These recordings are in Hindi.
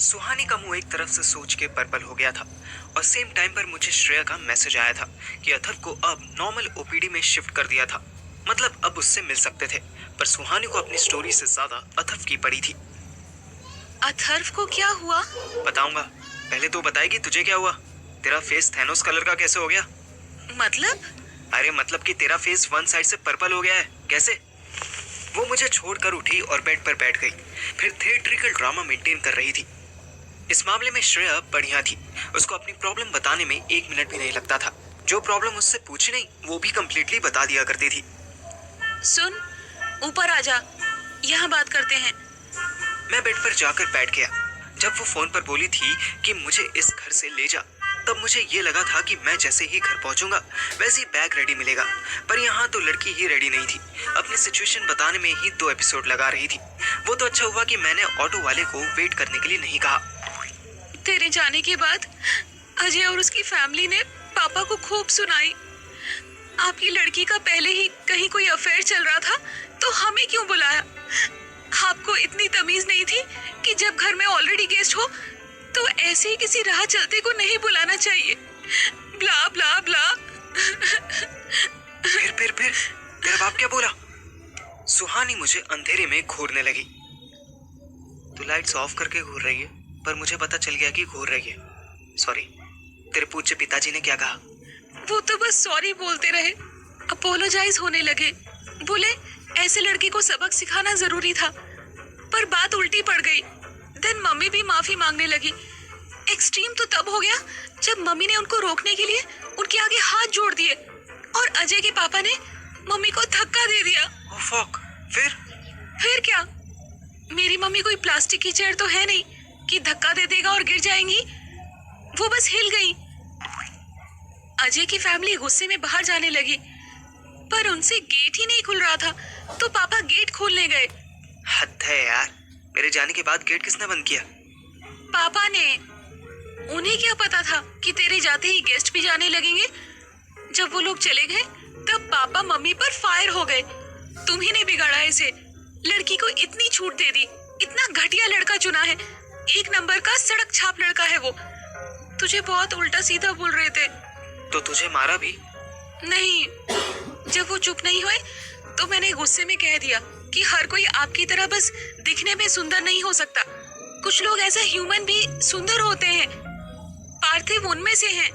सुहानी का मुंह एक तरफ से सोच के पर्पल हो गया था और सेम टाइम पर मुझे श्रेया का मैसेज आया था कि अथर्व को अब नॉर्मल ओपीडी में शिफ्ट कर दिया था। मतलब अब उससे मिल सकते थे, पर सुहानी को अपनी स्टोरी से ज्यादा अथर्व की पड़ी थी। अथर्व को क्या हुआ? बताऊंगा, पहले तो बताएगी तुझे क्या हुआ। तेरा फेस थैनोस कलर का कैसे हो गया? मतलब? अरे मतलब कि तेरा फेस वन साइड से पर्पल हो गया है। कैसे? वो मुझे छोड़कर उठी और बेड पर बैठ गई, फिर थिएट्रिकल ड्रामा मेंटेन कर रही थी। इस मामले में श्रेया बढ़िया थी। उसको अपनी प्रॉब्लम बताने में 1 मिनट भी नहीं लगता था। जो प्रॉब्लम उससे पूछी नहीं वो भी कंप्लीटली बता दिया करती थी। सुन, ऊपर आ जा, यहाँ बात करते हैं। मैं बेड पर जाकर बैठ गया। जब वो फोन पर बोली थी कि मुझे इस घर से ले जा, तब मुझे ये लगा था कि मैं जैसे ही घर पहुंचूंगा वैसे ही बैग रेडी मिलेगा। पर यहाँ तो लड़की ही रेडी नहीं थी। अपनी सिचुएशन बताने में ही 2 एपिसोड लगा रही थी। वो तो अच्छा हुआ कि मैंने ऑटो वाले को वेट करने के लिए नहीं कहा। तेरे जाने के बाद अजय और उसकी फैमिली ने पापा को खूब सुनाई। आपकी लड़की का पहले ही कहीं कोई अफेयर चल रहा था तो हमें क्यों बुलाया? आपको इतनी तमीज नहीं थी कि जब घर में ऑलरेडी गेस्ट हो तो ऐसे ही किसी राह चलते को नहीं बुलाना चाहिए। ब्ला ब्ला ब्ला। फिर तेरा बाप क्या बोला? सुहानी मुझे अंधेरे में घूरने लगी। तू लाइट्स ऑफ करके घूर रही है, पर मुझे पता चल गया कि घूर रही है। सॉरी। तेरे पूज्य पिताजी ने क्या कहा? वो तो बस सॉरी बोलते रहे, अपोलोजाइज होने लगे। बोले ऐसे लड़की को सबक सिखाना जरूरी था, पर बात उल्टी पड़ गई। देन मम्मी भी माफी मांगने लगी। एक्सट्रीम तो तब हो गया जब मम्मी ने उनको रोकने के लिए उनके आगे हाथ जोड़ दिए और अजय के पापा ने मम्मी को धक्का दे दिया। Oh fuck. फिर क्या? मेरी मम्मी कोई प्लास्टिक की चेयर तो है नहीं कि धक्का दे देगा और गिर जाएंगी। वो बस हिल गई। अजय की फैमिली गुस्से में बाहर जाने लगी, पर उनसे गेट ही नहीं खुल रहा था तो पापा गेट खोलने गए। हद है यार, मेरे जाने के बाद गेट किसने बंद किया? पापा ने। उन्हें क्या पता था कि तेरे जाते ही गेस्ट भी जाने लगेंगे। जब वो लोग चले गए तब पापा मम्मी पर फायर हो गए। तुम ही ने बिगाड़ा इसे। लड़की को इतनी छूट दे दी, इतना घटिया लड़का चुना है। 1 नंबर का सड़क छाप लड़का है वो। तुझे बहुत उल्टा सीधा बोल रहे थे। तो तुझे मारा भी? नहीं, जब वो चुप नहीं हुए तो मैंने गुस्से में कह दिया कि हर कोई आपकी तरह बस दिखने में सुंदर नहीं हो सकता। कुछ लोग ऐसा ह्यूमन भी सुंदर होते हैं। पार्थिव उनमें से हैं।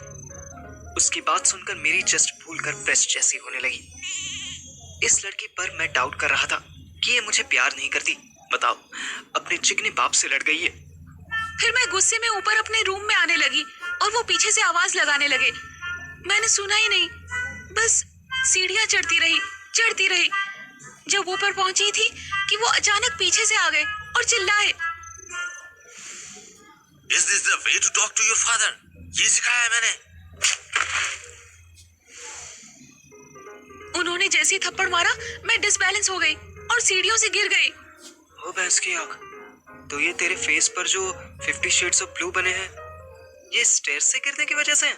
उसकी बात सुनकर मेरी जस्ट भूलकर प्रेस जैसी होने लगी। इस लड़की पर मैं डाउट कर रहा था कि ये मुझे प्यार नहीं करती। बताओ, अपने चिकने बाप से लड़ गई है। फिर मैं गुस्से में ऊपर अपने रूम में आने लगी और वो पीछे से आवाज लगाने लगे। मैंने सुना ही नहीं, बस सीढ़ियां चढ़ती रही। जब ऊपर पहुंची थी कि वो अचानक पीछे से आ गए और चिल्लाए, Is this the way to talk to your father? ये सिखाया है मैंने। उन्होंने जैसे ही थप्पड़ मारा मैं डिसबैलेंस हो गई और सीढ़ियों से गिर गई। हो भैंस की आंख, तो ये तेरे फेस पर जो 50 शेड्स ऑफ ब्लू बने हैं ये स्टेयर से गिरने की वजह से हैं?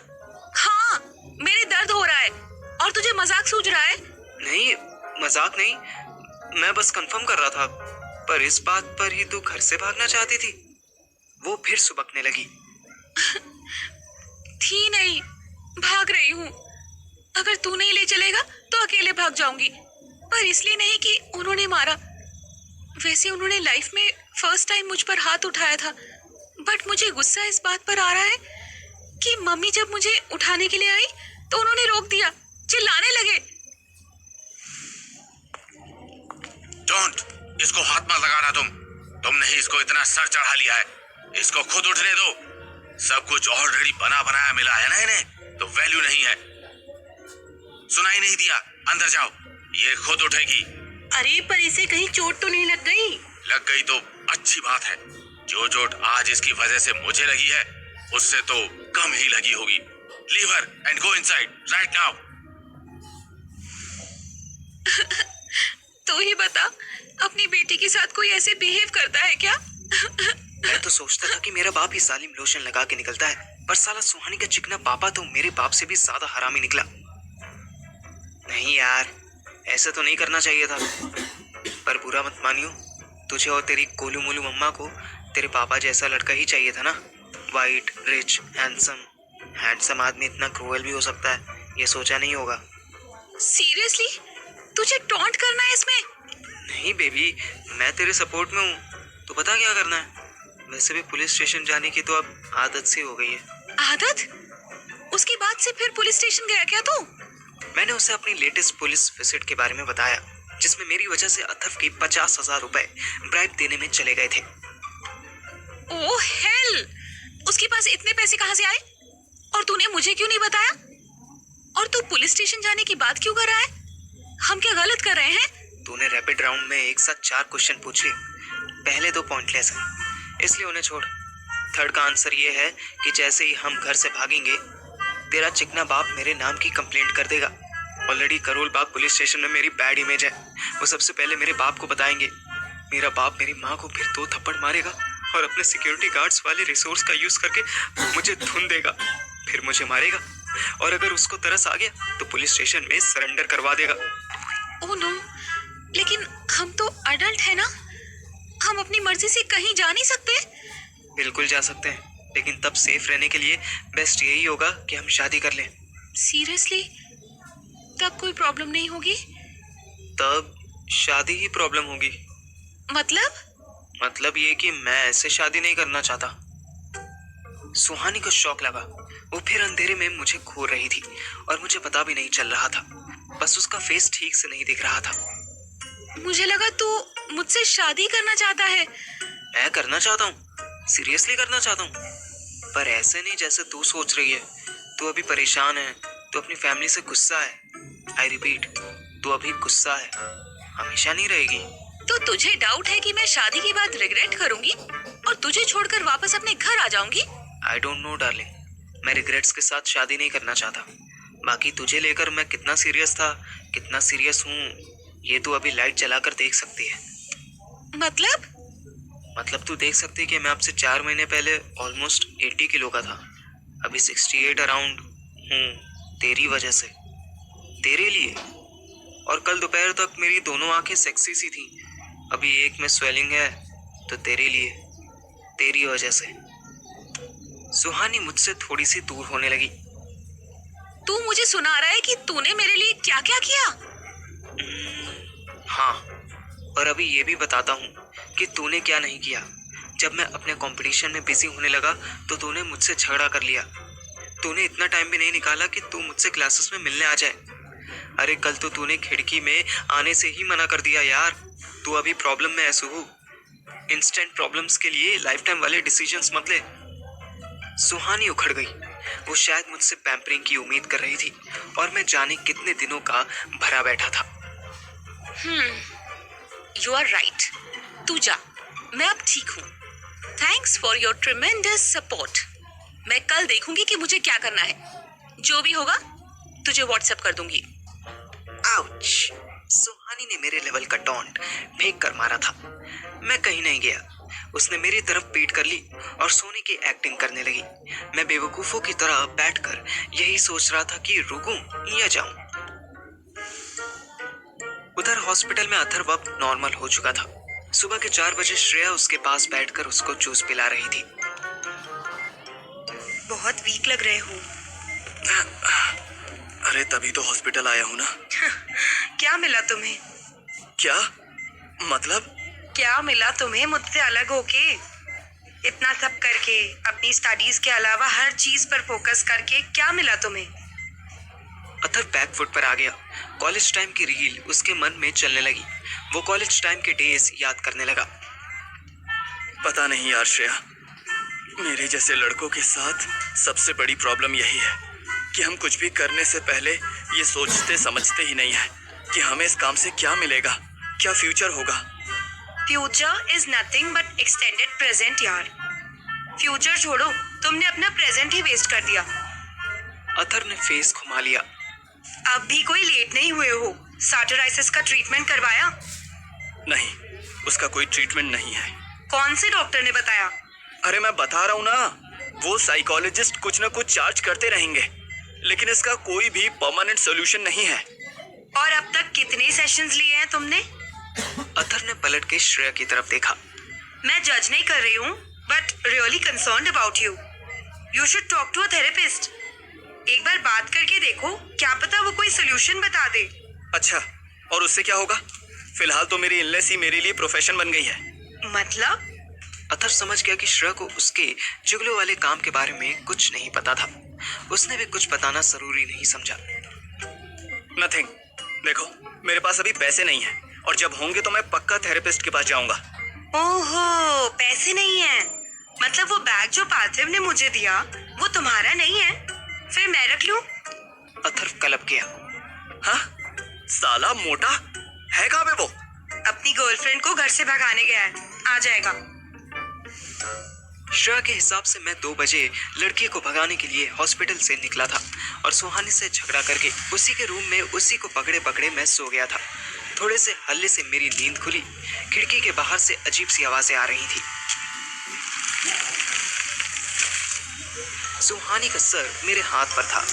हाँ, मेरे दर्द हो रहा है और तुझे मजाक सूझ रहा है? नहीं, मजाक नहीं, मैं बस कंफर्म कर रहा था। पर इस बात पर ही तू घर से भागना चाहती थी। वो फिर सुबकने लगी। थी नहीं, भाग रही हूँ। अगर तू नहीं ले चलेगा तो अकेले भाग जाऊंगी, पर इसलिए नहीं कि उन्होंने मारा। वैसे उन्होंने लाइफ में फर्स्ट टाइम मुझ पर हाथ उठाया था, बट मुझे गुस्सा इस बात पर आ रहा है कि मम्मी जब मुझे उठाने के लिए आई तो उन्होंने रोक दिया, चिल्लाने लगे। डोंट, इसको हाथ मत लगाना। तुमने ही इसको इतना सर चढ़ा लिया है। इसको खुद उठने दो। सब कुछ ऑलरेडी बना बनाया मिला है ना इन्हें, तो वैल्यू नहीं है। सुनाई नहीं दिया? अंदर जाओ, ये खुद उठेगी। अरे पर इसे कहीं चोट तो नहीं लग गई? लग गई तो अच्छी बात है। जो चोट आज इसकी वजह से मुझे लगी है उससे तो कम ही लगी होगी। Leave her and go inside right now. तू ही बता, अपनी बेटी के साथ कोई ऐसे बिहेव करता है क्या? मैं तो सोचता था कि मेरा बाप ही सालिम लोशन लगा के निकलता है, पर साला सुहानी का चिकना पापा तो मेरे बाप से भी ज्यादा हरामी निकला। नहीं यार, ऐसा तो नहीं करना चाहिए था। पर बुरा मत मानियो, तुझे और तेरी गोलू मोलू मम्मा को तेरे पापा जैसा लड़का ही चाहिए था ना, वाइट, रिच, हैंडसम। हैंडसम आदमी इतना क्रूअल भी हो सकता है, ये सोचा नहीं होगा। सीरियसली तुझे टॉन्ट करना है इसमें? नहीं बेबी, मैं तेरे सपोर्ट में हूँ। तो पता क्या करना है? वैसे भी पुलिस स्टेशन जाने की तो अब आदत सी हो गई है। आदत? उसके बाद से फिर पुलिस स्टेशन गया क्या तू? मैंने उसे अपनी लेटेस्ट पुलिस विजिट के बारे में बताया, जिसमें मेरी वजह से अथर्व की 50,000 रुपए ब्राइब देने में चले गए थे। ओह हेल! उसके पास इतने पैसे कहाँ से आए? और तूने मुझे क्यों नहीं बताया? और तू पुलिस स्टेशन जाने की बात क्यों कर रहा है? हम क्या गलत कर रहे हैं? तूने रैपिड राउंड में एक साथ 4 क्वेश्चन पूछ लिए। पहले 2 पॉइंटलेस हैं, इसलिए उन्हें छोड़। थर्ड का आंसर ये है कि जैसे ही हम घर से भागेंगे, तेरा चिकना बाप मेरे नाम की कंप्लेंट कर देगा। Already Karol Bagh police station में मेरी बैड इमेज है। वो सबसे पहले मेरे बाप को बताएंगे। मेरा बाप मेरी माँ को फिर 2 थप्पड़ मारेगा और अपने सिक्योरिटी गार्ड्स वाले रिसोर्स का यूज करके मुझे धुन देगा, फिर मुझे मारेगा। और अगर उसको तरस आ गया तो पुलिस स्टेशन में सरेंडर करवा देगा। ओह नो, लेकिन हम तो अडल्ट है ना, हम अपनी मर्जी से कहीं जा नहीं सकते। बिल्कुल जा सकते हैं, लेकिन तब सेफ रहने के लिए बेस्ट यही होगा कि हम शादी कर लें। सीरियसली? तब कोई प्रॉब्लम नहीं होगी? तब शादी ही प्रॉब्लम होगी। मतलब ये कि मैं ऐसे शादी नहीं करना चाहता। सुहानी को शौक लगा। वो फिर अंधेरे में मुझे घूर रही थी और मुझे पता भी नहीं चल रहा था। बस उसका फेस ठीक से नहीं दिख रहा था। मुझे लगा तू मुझसे शादी करना चाहता है। मैं करना चाहता हूँ, सीरियसली करना चाहता हूँ, पर ऐसे नहीं जैसे तू सोच रही है। तू अभी परेशान है, तू अपनी फैमिली से गुस्सा है। आई रिपीट, तू अभी गुस्सा है, हमेशा नहीं रहेगी। तो तुझे डाउट है कि मैं शादी के बाद रिग्रेट करूंगी और तुझे छोड़कर वापस अपने घर आ जाऊंगी? आई डोंट नो डार्लिंग, मैं रिग्रेट्स के साथ शादी नहीं करना चाहता। बाकी तुझे लेकर मैं कितना सीरियस था, कितना सीरियस हूँ, ये तू अभी लाइट जलाकर देख सकती है। मतलब तू देख सकती है कि मैं आपसे 4 महीने पहले ऑलमोस्ट 80 किलो का था, अभी 68 अराउंड हूँ, तेरी वजह से, तेरे लिए। और कल दोपहर तक मेरी दोनों आंखें सेक्सी सी थी, अभी एक में स्वेलिंग है, तो तेरे लिए, तेरी वजह से। सुहानी मुझसे थोड़ी सी दूर होने लगी। तू मुझे सुना रहा है कि तूने मेरे लिए क्या क्या किया? हाँ, और अभी ये भी बताता हूँ कि तूने क्या नहीं किया। जब मैं अपने कंपटीशन में बिजी होने लगा तो तूने मुझसे झगड़ा कर लिया। तूने इतना टाइम भी नहीं निकाला कि तू मुझसे क्लासेस में मिलने आ जाए। अरे कल तो तूने खिड़की में आने से ही मना कर दिया यार। तू अभी प्रॉब्लम में है सुहू। इंस्टेंट प्रॉब्लम्स के लिए लाइफ टाइम वाले डिसीजंस मत ले। सुहानी उखड़ गई। वो शायद मुझसे पैम्परिंग की उम्मीद कर रही थी और मैं जाने कितने दिनों का भरा बैठा था। यू आर राइट, तू जा, मैं अब ठीक हूँ। Thanks for your tremendous support. मैं कल देखूंगी कि मुझे क्या करना है। जो भी होगा तुझे व्हाट्सएप कर दूंगी। आउच! सुहानी ने मेरे लेवल का टॉन्ट फेंक कर मारा था। मैं कहीं नहीं गया। उसने मेरी तरफ पीट कर ली और सोने की एक्टिंग करने लगी। मैं बेवकूफों की तरह बैठकर यही सोच रहा था कि रुकूं या जाऊं। उधर हॉस्पिटल में अथर्व अब नॉर्मल हो चुका था। सुबह के 4 बजे श्रेया उसके पास बैठकर उसको जूस पिला रही थी। बहुत वीक लग रहे हो। अरे तभी तो हॉस्पिटल आया हूँ ना। क्या मिला तुम्हें? क्या मतलब? क्या मिला तुम्हें मुझसे अलग होके? इतना सब करके, अपनी स्टडीज के अलावा हर चीज पर फोकस करके क्या मिला तुम्हें? अथर्व बैक फुट पर आ गया। कॉलेज टाइम की रील उसके मन में चलने लगी। वो कॉलेज टाइम के डेज याद करने लगा। पता नहीं यार श्रेया, मेरे जैसे लड़कों के साथ सबसे बड़ी प्रॉब्लम यही है कि हम कुछ भी करने से पहले ये सोचते समझते ही नहीं है कि हमें इस काम से क्या मिलेगा, क्या फ्यूचर होगा। Future is nothing but extended present यार। फ्यूचर छोड़ो, तुमने अपना प्रेजेंट ही वेस्ट कर दिया। अथर्व ने फेस घुमा लिया। अब भी कोई लेट नहीं हुए हो? सार्टराइसिस का ट्रीटमेंट करवाया? नहीं, उसका कोई ट्रीटमेंट नहीं है। कौन से डॉक्टर ने बताया? अरे मैं बता रहा हूँ ना, वो साइकोलॉजिस्ट कुछ ना कुछ चार्ज करते रहेंगे, लेकिन इसका कोई भी परमानेंट सॉल्यूशन नहीं है। और अब तक कितने सेशंस लिए हैं तुमने? अथर्व ने पलट के श्रेया की तरफ देखा। मैं जज नहीं कर रही हूँ, but really concerned about you. You should talk to a therapist. एक बार बात करके देखो, क्या पता वो कोई सोल्यूशन बता दे. अच्छा, और उससे क्या होगा? फिलहाल तो मेरी इलनेस ही मेरे लिए प्रोफेशन बन गई है. मतलब? अथर समझ गया कि श्रेया को उसके जुगलू वाले काम के बारे में कुछ नहीं पता था। उसने भी कुछ बताना जरूरी नहीं समझा। नथिंग. देखो, मेरे पास अभी पैसे नहीं है, और जब होंगे तो मैं पक्का थेरेपिस्ट के पास जाऊंगा. ओहो, पैसे नहीं है. मतलब वो बैग जो पार्थिव ने मुझे दिया वो तुम्हारा नहीं है? फिर मैं रख लूं? अथर कलप गया। हाँ? साला मोटा है कहाँ पे वो? अपनी गर्लफ्रेंड को घर से भगाने गया है, आ जाएगा. श्रेया के हिसाब से मैं 2 बजे लड़की को भगाने के लिए हॉस्पिटल से निकला था और सुहानी से झगड़ा करके उसी के रूम में उसी को पकड़े पकड़े मैं सो गया था। थोड़े से हल्ले से मेरी नींद खुली। खिड़की के बाहर से अजीब सी आवाजें आ रही थी। सुहानी का सर मेरे हाथ पर था।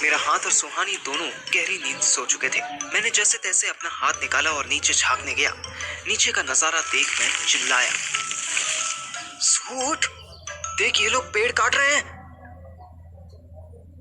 मेरा हाथ और सुहानी दोनों गहरी नींद सो चुके थे। मैंने जैसे तैसे अपना हाथ निकाला और नीचे झांकने गया। नीचे का नजारा देख मैं चिल्लाया, सूट, देख ये लोग पेड़ काट रहे हैं।